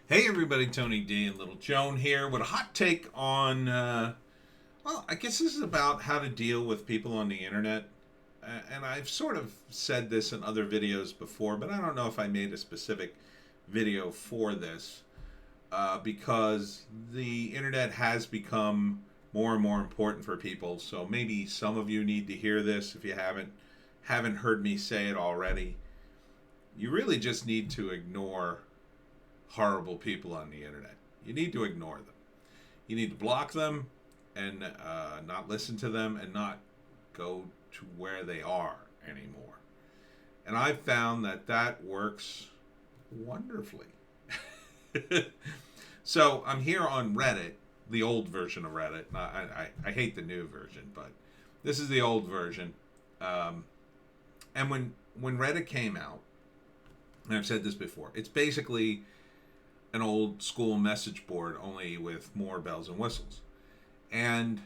Hey everybody, Tony D and Little Joan here with a hot take on, I guess this is about how to deal with people on the internet. And I've sort of said this in other videos before, but I don't know if I made a specific video for this because the internet has become more and more important for people. So maybe some of you need to hear this if you haven't heard me say it already. You really just need to ignore horrible people on the internet. You need to ignore them. You need to block them and not listen to them and not go to where they are anymore. And I've found that works wonderfully. So I'm here on Reddit, the old version of Reddit. I hate the new version, but this is the old version. And when Reddit came out, and I've said this before, it's basically an old school message board, only with more bells and whistles. And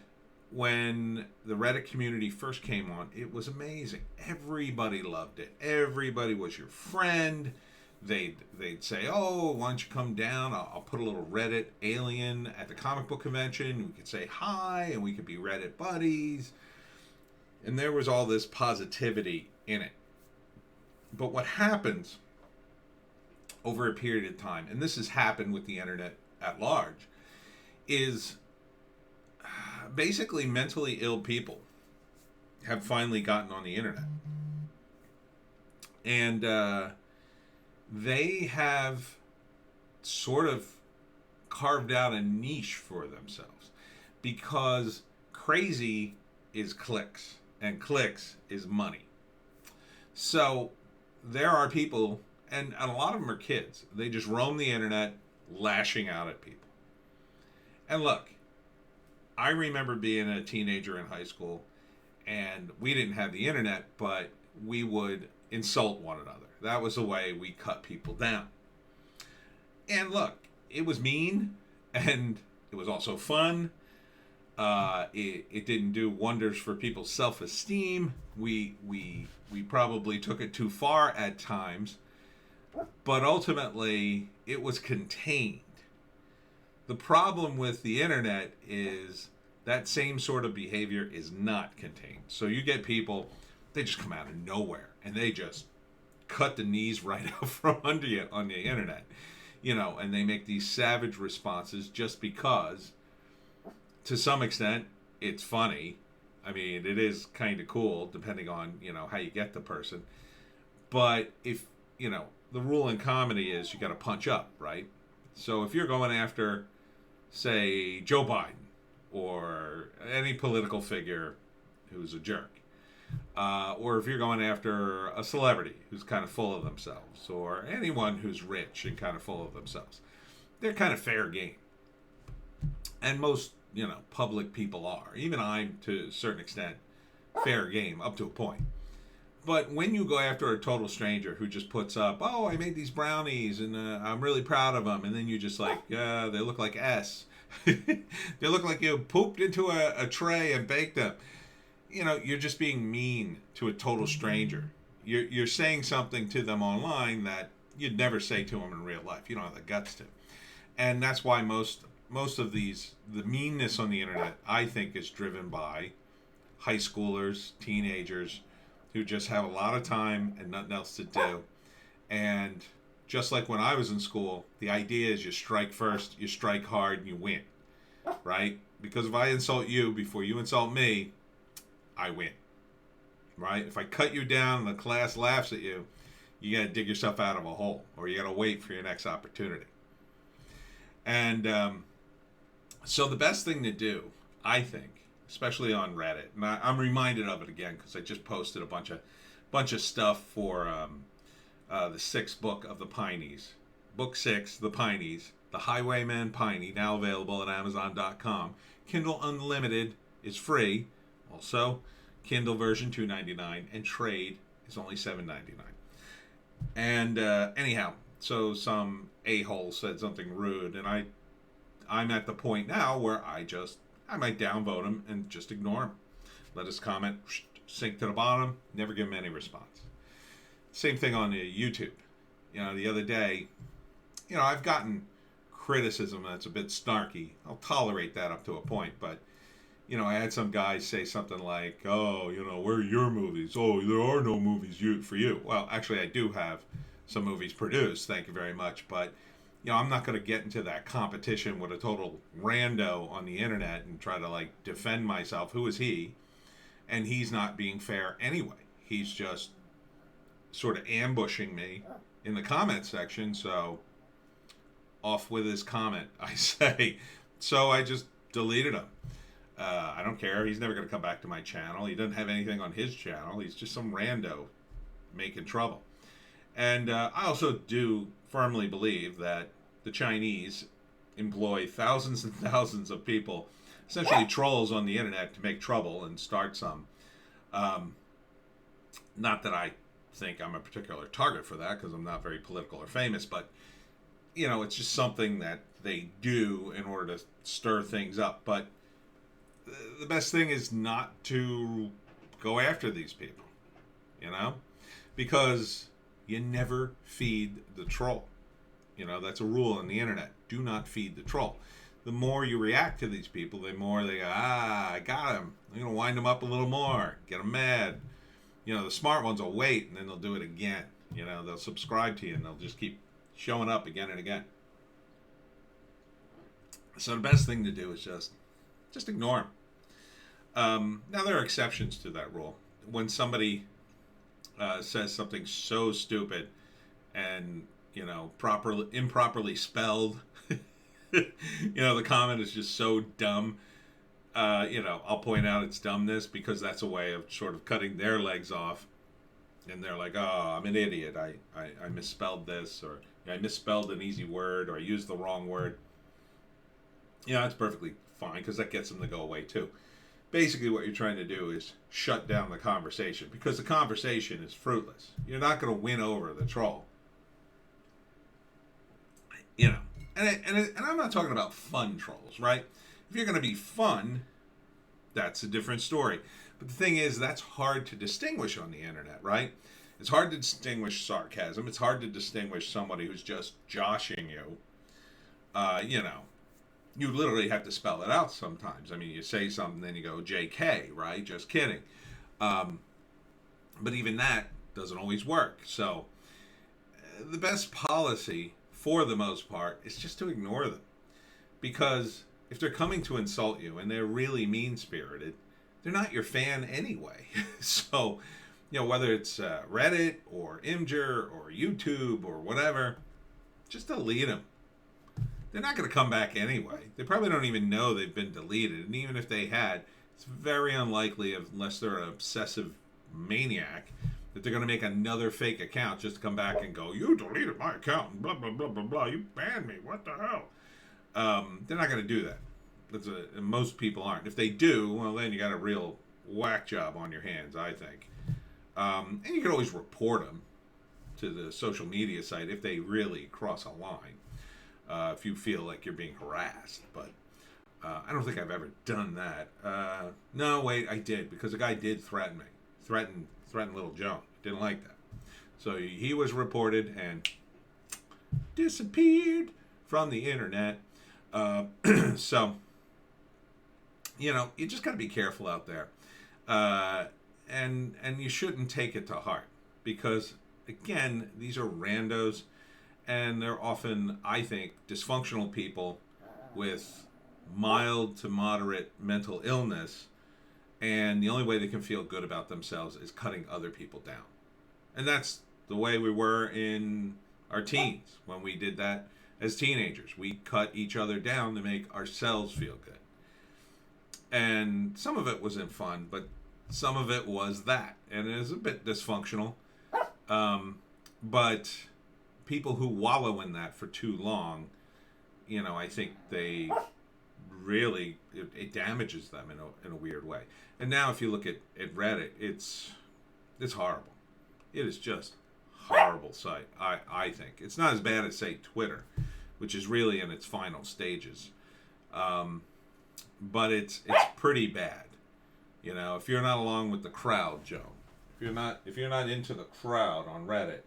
when the Reddit community first came on, it was amazing. Everybody loved it. Everybody was your friend. They'd say, "Oh, why don't you come down? I'll put a little Reddit alien at the comic book convention. We could say hi, and we could be Reddit buddies." And there was all this positivity in it. But what happens over a period of time, and this has happened with the internet at large, is basically mentally ill people have finally gotten on the internet. And they have sort of carved out a niche for themselves because crazy is clicks and clicks is money. So there are people, and a lot of them are kids. They just roam the internet lashing out at people. And look, I remember being a teenager in high school, and we didn't have the internet, but we would insult one another. That was the way we cut people down. And look, it was mean, and it was also fun. It didn't do wonders for people's self-esteem. We probably took it too far at times. But ultimately, it was contained. The problem with the internet is that same sort of behavior is not contained. So you get people, they just come out of nowhere and they just cut the knees right out from under you on the internet. And they make these savage responses just because, to some extent, it's funny. I mean, it is kind of cool depending on, how you get the person. But if, the rule in comedy is you got to punch up, right? So if you're going after, say, Joe Biden or any political figure who's a jerk, or if you're going after a celebrity who's kind of full of themselves, or anyone who's rich and kind of full of themselves, they're kind of fair game. And most, public people are. Even I'm, to a certain extent, fair game up to a point. But when you go after a total stranger who just puts up, "Oh, I made these brownies and I'm really proud of them," and then you just like, they look like S. They look like you pooped into a tray and baked them. You're just being mean to a total stranger. You're saying something to them online that you'd never say to them in real life. You don't have the guts to. And that's why most of the meanness on the internet, I think, is driven by high schoolers, teenagers, who just have a lot of time and nothing else to do. And just like when I was in school, the idea is you strike first, you strike hard, and you win, right? Because if I insult you before you insult me, I win, right? If I cut you down and the class laughs at you, you got to dig yourself out of a hole, or you got to wait for your next opportunity. And so the best thing to do, I think, especially on Reddit, and I'm reminded of it again because I just posted a bunch of stuff for the sixth book of the Pineys, book 6, the Pineys, the Highwayman Piney, now available at Amazon.com. Kindle Unlimited is free, also Kindle version $2.99, and trade is only $7.99. And anyhow, so some a-hole said something rude, and I'm at the point now where I might downvote him and just ignore him. Let his comment sink to the bottom, never give him any response. Same thing on YouTube. The other day, I've gotten criticism that's a bit snarky, I'll tolerate that up to a point. But I had some guy say something like, "Oh, where are your movies? Oh, there are no movies for you." Well, actually, I do have some movies produced. Thank you very much. But I'm not going to get into that competition with a total rando on the internet and try to defend myself. Who is he? And he's not being fair anyway. He's just sort of ambushing me in the comment section. So off with his comment, I say. So I just deleted him. I don't care. He's never going to come back to my channel. He doesn't have anything on his channel. He's just some rando making trouble. And I also do firmly believe that the Chinese employ thousands and thousands of people, essentially trolls on the internet, to make trouble and start some. Not that I think I'm a particular target for that, because I'm not very political or famous, but it's just something that they do in order to stir things up. But the best thing is not to go after these people, because you never feed the troll. That's a rule on the internet. Do not feed the troll. The more you react to these people, the more they go, I got him. I'm going to wind them up a little more, get them mad. The smart ones will wait, and then they'll do it again. They'll subscribe to you, and they'll just keep showing up again and again. So the best thing to do is just ignore them. Now, there are exceptions to that rule. When somebody says something so stupid and, improperly spelled, the comment is just so dumb, I'll point out its dumbness, because that's a way of sort of cutting their legs off. And they're like, oh, I'm an idiot. I misspelled this, or I misspelled an easy word, or I used the wrong word. That's perfectly fine, because that gets them to go away too. Basically, what you're trying to do is shut down the conversation, because the conversation is fruitless. You're not going to win over the troll. And I'm not talking about fun trolls, right? If you're going to be fun, that's a different story. But the thing is, that's hard to distinguish on the internet, right? It's hard to distinguish sarcasm. It's hard to distinguish somebody who's just joshing you. You literally have to spell it out sometimes. I mean, you say something, then you go, JK, right? Just kidding. But even that doesn't always work. So the best policy, for the most part, is just to ignore them. Because if they're coming to insult you and they're really mean-spirited, they're not your fan anyway. So, whether it's Reddit or Imgur or YouTube or whatever, just delete them. They're not going to come back anyway. They probably don't even know they've been deleted. And even if they had, it's very unlikely, unless they're an obsessive maniac, that they're going to make another fake account just to come back and go, you deleted my account, and blah, blah, blah, blah, blah. You banned me. What the hell? They're not going to do that. Most people aren't. If they do, well, then you got a real whack job on your hands, I think. And you can always report them to the social media site if they really cross a line. If you feel like you're being harassed. But I don't think I've ever done that. No, wait, I did, because a guy did threaten me. Threaten little Joan. Didn't like that. So he was reported and disappeared from the internet. So, you just got to be careful out there. And you shouldn't take it to heart, because, again, these are randos. And they're often, I think, dysfunctional people with mild to moderate mental illness. And the only way they can feel good about themselves is cutting other people down. And that's the way we were in our teens, when we did that as teenagers. We cut each other down to make ourselves feel good. And some of it wasn't fun, but some of it was that. And it is a bit dysfunctional. But people who wallow in that for too long, I think they really, it damages them in a weird way. And now if you look at Reddit, it's horrible. It is just horrible site, I think. It's not as bad as, say, Twitter, which is really in its final stages. But it's pretty bad. If you're not along with the crowd, Joe, if you're not into the crowd on Reddit,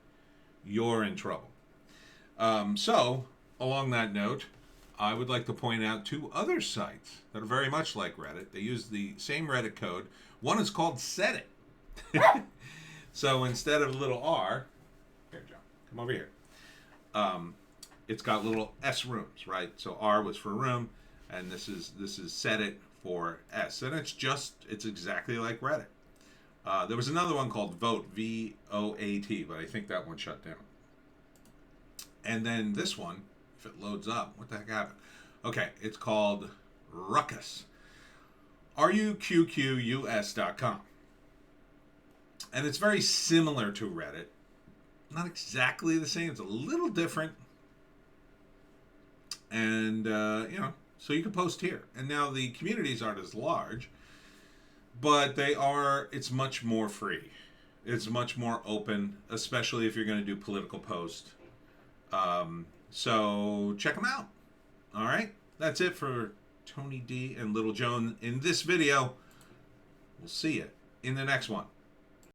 you're in trouble. So, along that note, I would like to point out two other sites that are very much like Reddit. They use the same Reddit code. One is called Set It. So instead of a little R, here, John, come over here. It's got little S rooms, right? So R was for room, and this is Set It for S, and it's exactly like Reddit. There was another one called Vote, VOAT, but I think that one shut down. And then this one, if it loads up, what the heck happened? Okay, it's called Ruckus. RUQQUS.com. And it's very similar to Reddit. Not exactly the same. It's a little different. And, so you can post here. And now the communities aren't as large, but it's much more free. It's much more open, especially if you're going to do political posts. So check them out. All right. That's it for Tony D and Little Joan in this video. We'll see you in the next one.